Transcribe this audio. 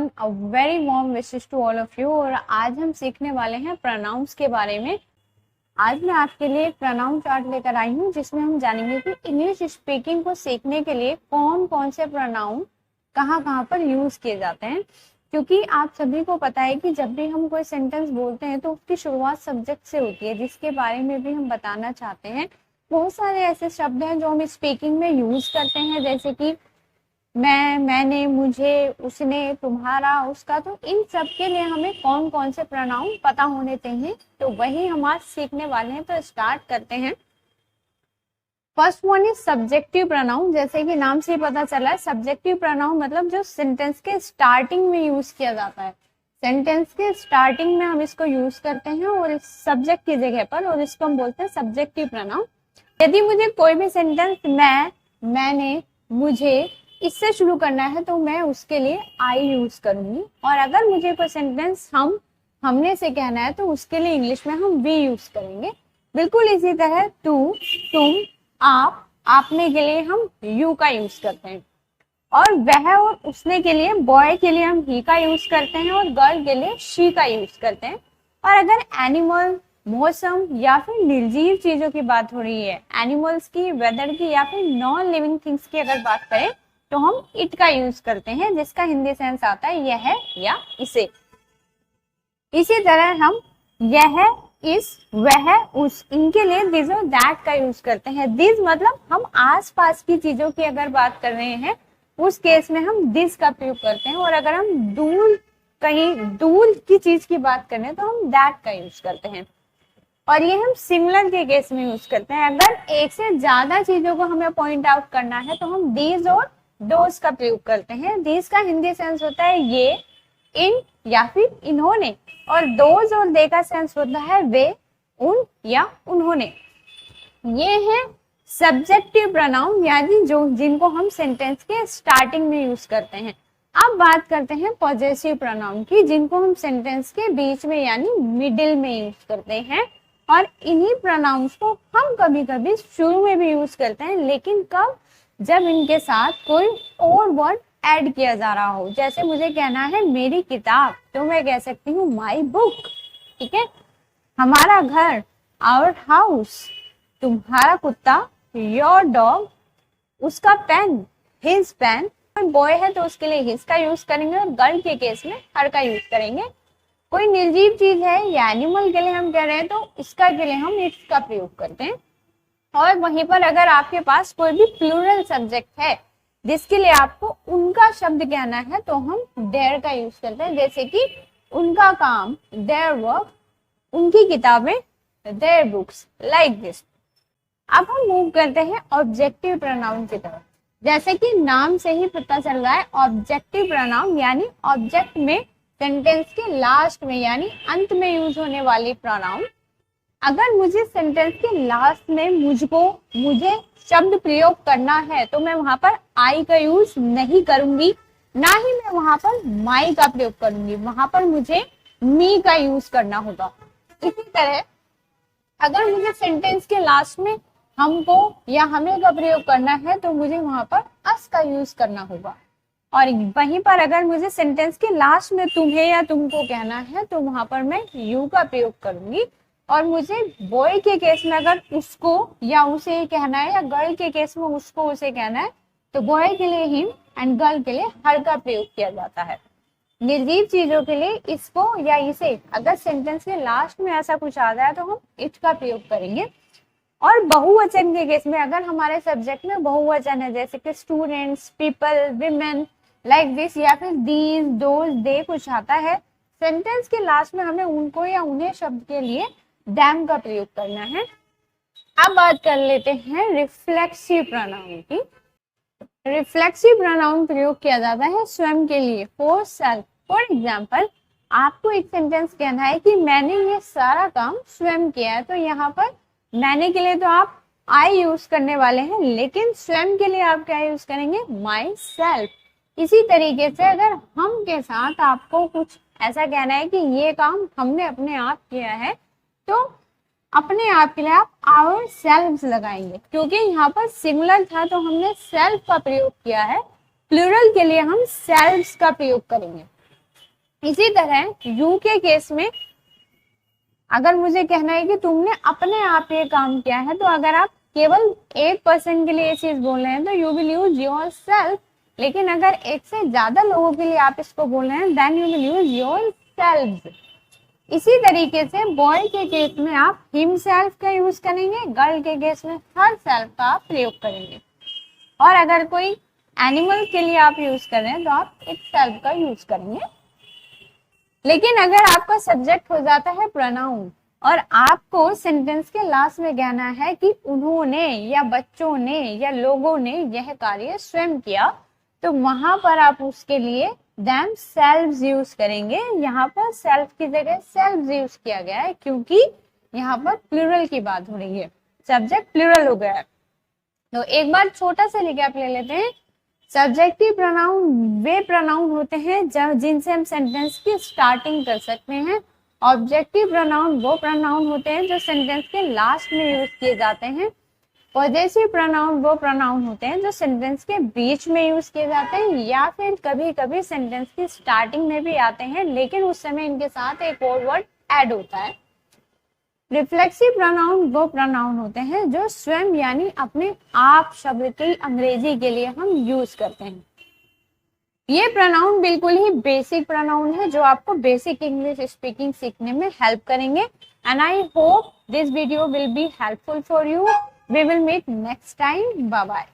Everyone, a very warm wishes to all of you. और आज हम सीखने वाले हैं प्रोनाउंस के बारे में। आज मैं आपके लिए एक प्रोनाउन चार्ट लेकर आई हूँ जिसमें हम जानेंगे कि इंग्लिश स्पीकिंग को सीखने के लिए कौन कौन से प्रोनाउन कहाँ कहाँ पर यूज किए जाते हैं। क्योंकि आप सभी को पता है कि जब भी हम कोई सेंटेंस बोलते हैं तो उसकी शुरुआत सब्जेक्ट से होती है, जिसके बारे में भी हम बताना चाहते हैं। बहुत सारे ऐसे शब्द हैं जो हम स्पीकिंग में यूज करते हैं, जैसे कि मैं, मैंने, मुझे, उसने, तुम्हारा, उसका। तो इन सब के लिए हमें कौन कौन से प्रोनाउन पता होने चाहिए, तो वही हम आज सीखने वाले हैं। तो स्टार्ट करते हैं। First one is subjective pronoun. जैसे कि नाम से ही पता चला है, सब्जेक्टिव प्रोनाउन मतलब जो सेंटेंस के स्टार्टिंग में यूज किया जाता है। सेंटेंस के स्टार्टिंग में हम इसको यूज करते हैं और इस सब्जेक्ट की जगह पर, और इसको हम बोलते हैं सब्जेक्टिव प्रोनाउन। यदि मुझे कोई भी सेंटेंस मैं, मैंने, मुझे इससे शुरू करना है तो मैं उसके लिए आई यूज करूंगी। और अगर मुझे कोई सेंटेंस हम, हमने से कहना है तो उसके लिए इंग्लिश में हम वी यूज करेंगे। बिल्कुल इसी तरह तू, तुम, आप, आपने के लिए हम यू का यूज करते हैं। और वह और उसने के लिए, बॉय के लिए हम ही का यूज करते हैं और गर्ल के लिए शी का यूज करते हैं। और अगर एनिमल, मौसम या फिर निर्जीव चीजों की बात हो रही है, एनिमल्स की, वेदर की या फिर नॉन लिविंग थिंग्स की अगर बात करें तो हम इट का यूज करते हैं, जिसका हिंदी सेंस आता है यह या इसे। इसी तरह हम यह, इस, वह, उस, इनके लिए दिस और दैट का यूज करते हैं। दिस मतलब हम आसपास की चीजों की अगर बात कर रहे हैं उस केस में हम दिस का प्रयोग करते हैं। और अगर हम दूर, कहीं दूर की चीज की बात कर रहे हैं तो हम दैट का यूज करते हैं। और ये हम सिमिलर के केस में यूज करते हैं। अगर एक से ज्यादा चीजों को हमें पॉइंट आउट करना है तो हम दीज और दोज का प्रयोग करते हैं। दीज का हिंदी सेंस होता है ये, इन या फिर इन्होंने। और दोज और दे का सेंस होता है वे, उन या उन्होंने। ये है सब्जेक्टिव प्रोनाउन, यानी जो जिनको हम सेंटेंस के स्टार्टिंग में यूज करते हैं। अब बात करते हैं पॉजेसिव प्रोनाउन की, जिनको हम सेंटेंस के बीच में यानी मिडिल में यूज करते हैं। और इन्हीं प्रोनाउंस को हम कभी कभी शुरू में भी यूज करते हैं, लेकिन कब? जब इनके साथ कोई और वर्ड ऐड किया जा रहा हो। जैसे मुझे कहना है मेरी किताब, तो मैं कह सकती हूँ माई बुक। ठीक है। हमारा घर, आवर हाउस। तुम्हारा कुत्ता, योर डॉग। उसका पेन, हिज पेन। बॉय है तो उसके लिए हिज का यूज करेंगे और गर्ल के केस में हर का यूज करेंगे। कोई निर्जीव चीज है या एनिमल के लिए हम कह रहे हैं तो इसका के लिए हम इट्स का प्रयोग करते हैं। और वहीं पर अगर आपके पास कोई भी प्लूरल सब्जेक्ट है जिसके लिए आपको उनका शब्द कहना है तो हम देयर का यूज करते हैं। जैसे कि उनका काम, देयर वर्क, उनकी किताबें, देयर बुक्स, लाइक दिस। अब हम मूव करते हैं ऑब्जेक्टिव प्रोनाउन की तरफ। जैसे कि नाम से ही पता चल रहा है, ऑब्जेक्टिव प्रोनाउन यानी ऑब्जेक्ट में, सेंटेंस के लास्ट में यानी अंत में यूज होने वाली प्रोनाउन। अगर मुझे सेंटेंस के लास्ट में मुझको, मुझे शब्द प्रयोग करना है तो मैं वहां पर आई का यूज नहीं करूंगी, ना ही मैं वहां पर माई का प्रयोग करूंगी। वहां पर मुझे मी का यूज करना होगा। इसी तरह अगर मुझे सेंटेंस के लास्ट में हमको या हमें का प्रयोग करना है तो मुझे वहां पर अस का यूज करना होगा। और वहीं पर अगर मुझे सेंटेंस के लास्ट में तुम्हें या तुमको कहना है तो वहां पर मैं यू का प्रयोग करूंगी। और मुझे बॉय के केस में अगर उसको या उसे कहना है, या गर्ल के केस में उसको उसे कहना है, तो बॉय के लिए हिम एंड गर्ल के लिए हर का प्रयोग किया जाता है। निर्जीव चीजों के लिए इसको या इसे, अगर सेंटेंस के लास्ट में ऐसा कुछ आ जाए तो हम इट का प्रयोग करेंगे। और बहुवचन के केस में अगर हमारे सब्जेक्ट में बहुवचन है, जैसे कि students, people, women, like this, या फिर दीज, दोज, दे कुछ आता है, सेंटेंस के लास्ट में हमें उनको या उन्हें शब्द के लिए डैम का प्रयोग करना है। अब बात कर लेते हैं रिफ्लेक्सिव प्रोनाउन की। रिफ्लेक्सिव प्रोनाउन प्रयोग किया जाता है स्वयं के लिए, फॉर सेल्फ। फॉर एग्जाम्पल, आपको एक सेंटेंस कहना है कि मैंने ये सारा काम स्वयं किया है, तो यहाँ पर मैंने के लिए तो आप आई यूज करने वाले हैं, लेकिन स्वयं के लिए आप क्या यूज करेंगे? My self. इसी तरीके से अगर हम के साथ आपको कुछ ऐसा कहना है कि ये काम हमने अपने आप किया है, तो अपने आप के लिए आप आवर सेल्व्स लगाएंगे, क्योंकि यहाँ पर सिंगुलर था तो हमने सेल्फ का प्रयोग किया है। प्लूरल के लिए हम सेल्व्स का प्रयोग करेंगे। इसी तरह यू के केस में अगर मुझे कहना है कि तुमने अपने आप ये काम किया है, तो अगर आप केवल एक पर्सन के लिए ये चीज बोल रहे हैं तो you will use your self. लेकिन अगर एक से ज्यादा लोगों के लिए आप इसको बोल रहे हैं then you will use your self. इसी तरीके से बॉय के केस में आप हिमसेल्फ का यूज करेंगे, गर्ल के केस में हर सेल्फ का आप प्रयोग करेंगे। और अगर कोई एनिमल के लिए आप यूज कर रहे हैं तो आप इट सेल्फ का यूज करेंगे। लेकिन अगर आपका सब्जेक्ट हो जाता है प्रोनाउन और आपको सेंटेंस के लास्ट में कहना है कि उन्होंने या बच्चों ने या लोगों ने यह कार्य स्वयं किया, तो वहां पर आप उसके लिए them selves यूज करेंगे। यहाँ पर सेल्फ की जगह सेल्व्स यूज किया गया है क्योंकि यहाँ पर प्लूरल की बात हो रही है, सब्जेक्ट प्लूरल हो गया है। तो एक बार छोटा सा रिकैप ले लेते हैं। सब्जेक्टिव प्रोनाउन वे प्रोनाउन होते हैं जिनसे हम सेंटेंस की स्टार्टिंग कर सकते हैं। ऑब्जेक्टिव प्रोनाउन वो प्रोनाउन होते हैं जो सेंटेंस के लास्ट में यूज किए जाते हैं। पॉजेसिव प्रोनाउन वो प्रोनाउन होते हैं जो सेंटेंस के बीच में यूज किए जाते हैं या फिर कभी कभी सेंटेंस की स्टार्टिंग में भी आते हैं, लेकिन उस समय इनके साथ एक और वर्ड ऐड होता है। रिफ्लेक्सिव प्रोनाउन वो प्रोनाउन होते हैं जो स्वयं यानी अपने आप शब्द की अंग्रेजी के लिए हम यूज करते हैं। ये प्रोनाउन बिल्कुल ही बेसिक प्रोनाउन है जो आपको बेसिक इंग्लिश स्पीकिंग सीखने में हेल्प करेंगे। And I hope this video will be helpful for you. We will meet next time. Bye bye.